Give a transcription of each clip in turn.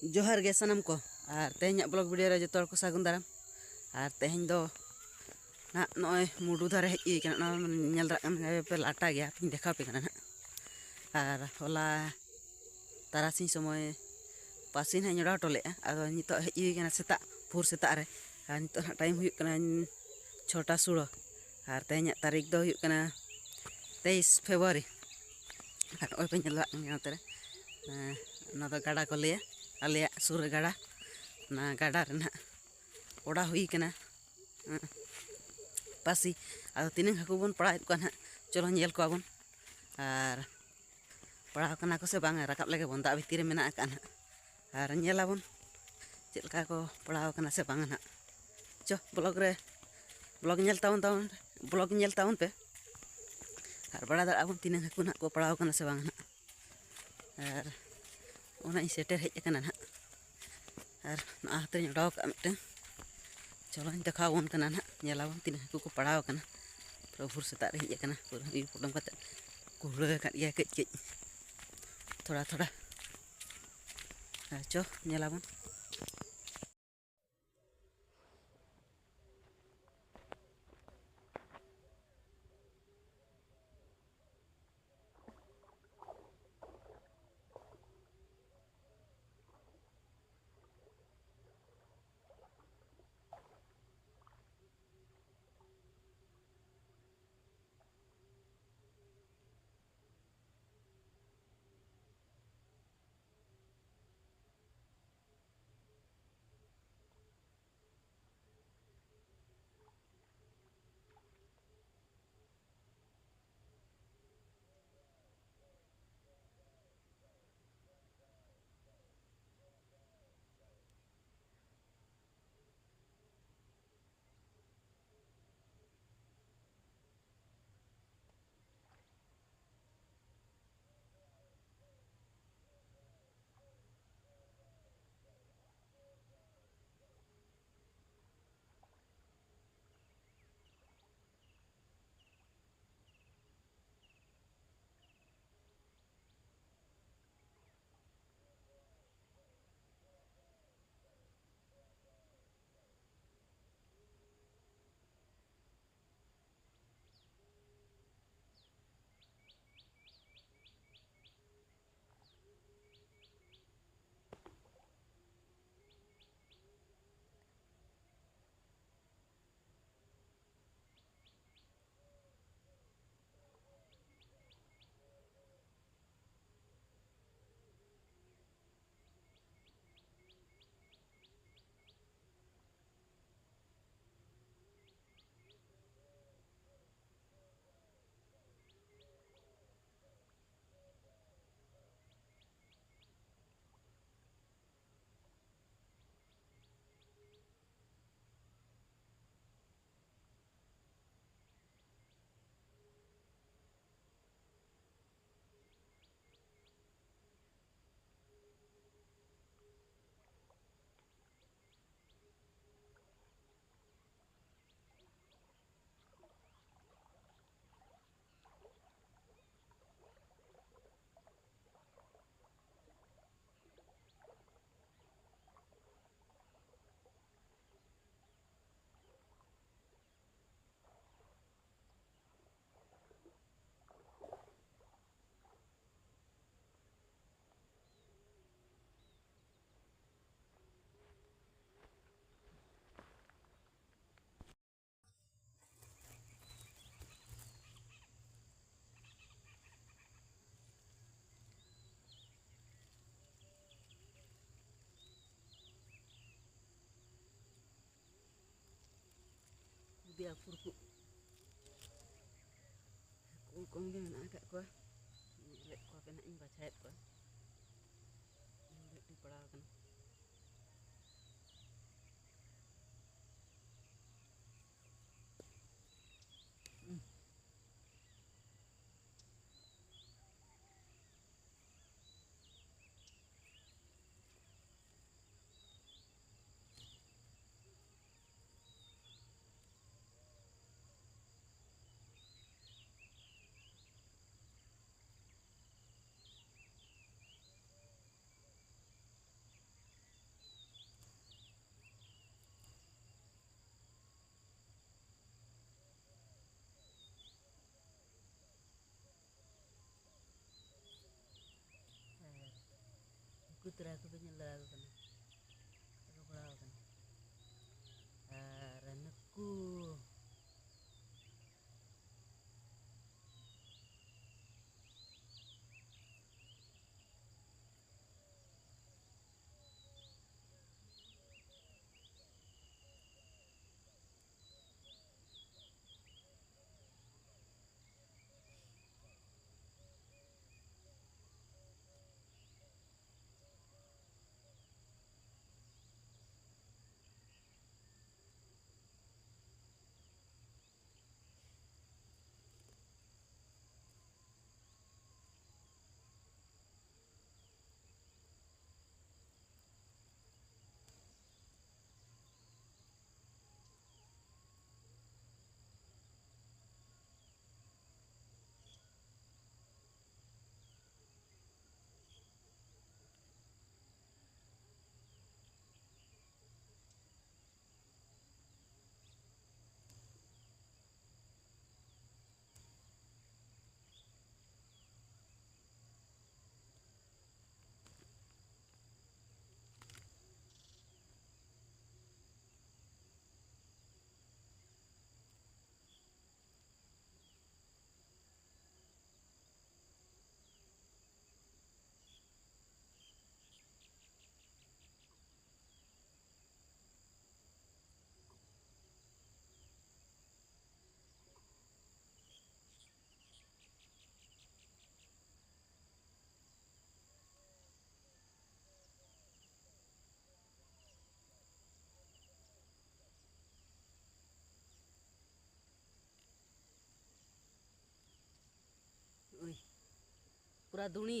जोहार गे सनम को और तेहन ब्लॉग वीडियो रे जो को सागुन दाराम और तेहन दो ना नॉय मुडू धारे हेई कना नेल पे लाटा गया पिन देखा पे कना और होला तारासिन समय पासिन है जोड़ा टोले आदो नितो हेई कना सेता भोर सेता रे और नितो टाइम हुई कना 6टा 16 और तेहन तारीख दो हुई कना 23 फेब्रुआरी और ओय पे नेला नते रे ना दो गाड़ा को लिया आले सुर गाड़ा ना गाड़ा रेना ओड़ा हुई कना पासी आदो तीन हाकु बन पड़ा को ना चलो नेल को बन और पड़ा कना को से बांग राकाब लेके बन दा भितिर मेना का ना और नेलाबन चेलका को पड़ा कना से बांग ना चो ब्लॉग नेल ताउन ब्लॉग नेल ताउन पे और बड़ा दा बन तीन हाकु ना को पड़ा कना से बांग ना और ओना सेटर हेज कना ना और नाते जोड़ाव का मिटन चलो देखा वन कना ना नेलाबन तीन हाकु को पड़ा कना प्रभुर सेता रे हेज कना पूरा फोटो कते कुहड़ा का गया कच कच थोड़ा थोड़ा चो नेलाबन dia furku kong ge na ka ko le ko pe na in ba chat ko di pड़ा kan ᱛᱮᱨᱟ ᱦᱟᱹᱠᱩ ᱯᱮ ᱧᱮᱞ ᱫᱟᱲᱮᱭᱟᱠᱚ ᱠᱟᱱᱟ, ᱨᱟᱠᱟᱵ ᱵᱟᱲᱟᱣ ᱠᱟᱱᱟ ᱟᱨ ᱱᱩᱠᱩ पूरा दुणी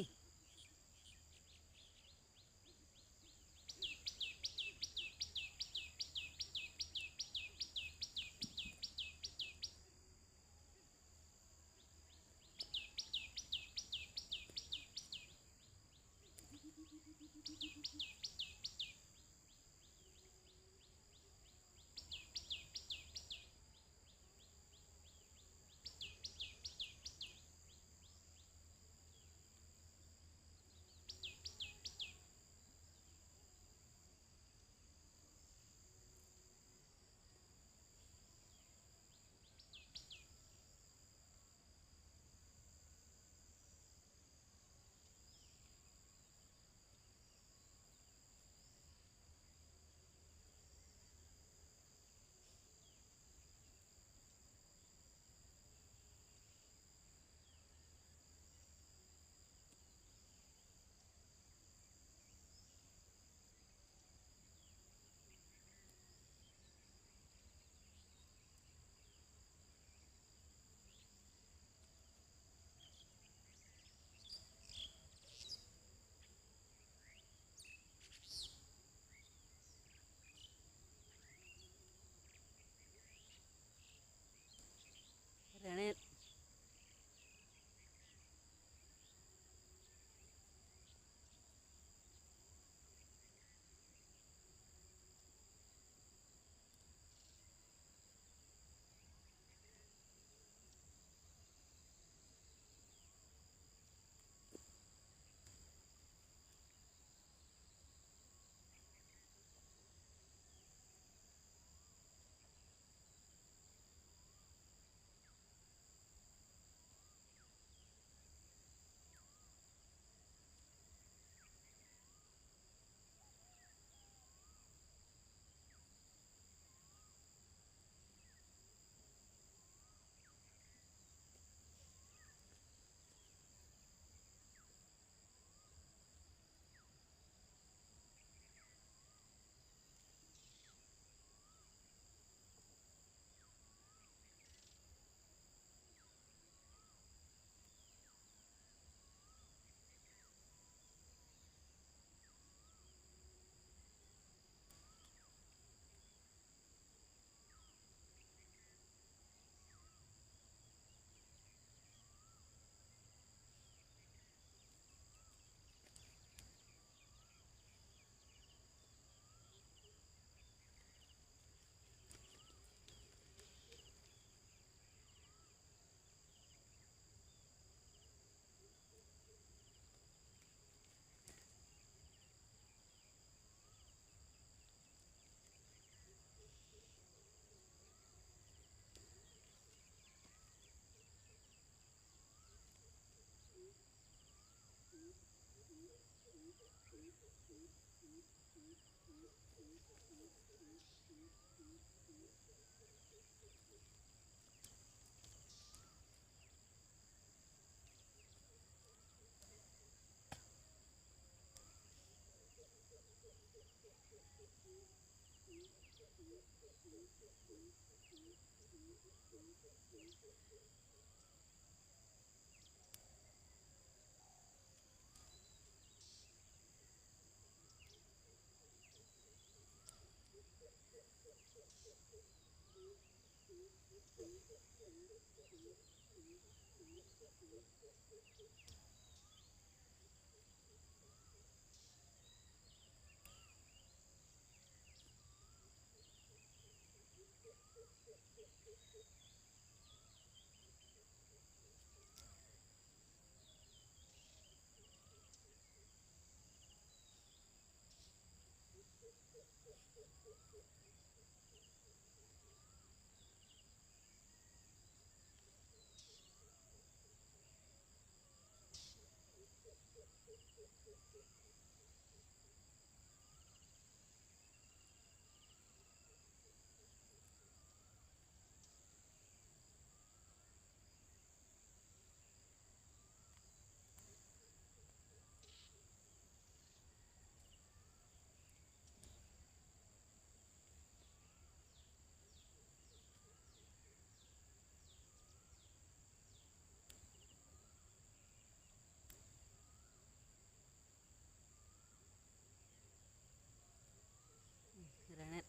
Renet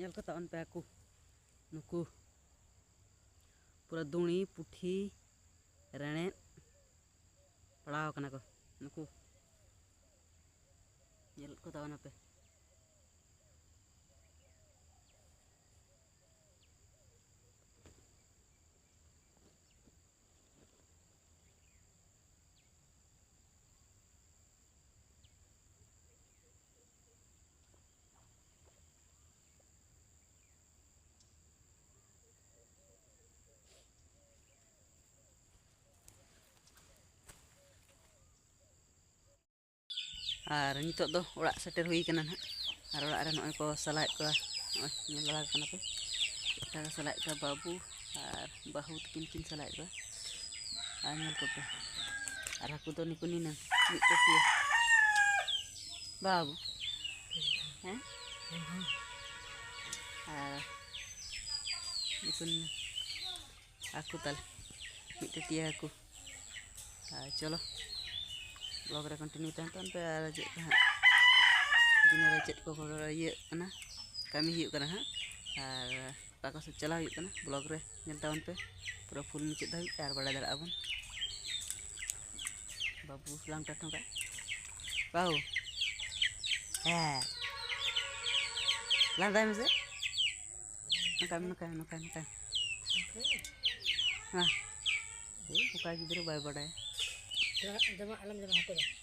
nyel ko taon pe aku nuku pura दुणी पुठी renet padaw kana ko nuku nyel ko taon ape ar nitok do orak seter hui kana na ar orak re noy ko salait ko nyel lag kana pe ta salait ka babu ar bahu tikin kin salait ko ar nyel ko pe ar aku to niku nina mit pe babu eh ar nikun aku tal mit tia aku chalo vlog re continue tonton pe ar je dinara chet ko ye kana kami hiuk kana ha ar का से चला blog रे nail तावन पे पूरा full मुचाद Dhabi और बड़ा दाड़ा बन बाबू लांग टाटों का बाबू है लांदा में से नका हाँ बुका गिद्रा बाय बड़ा जमा आलम जमा हाथे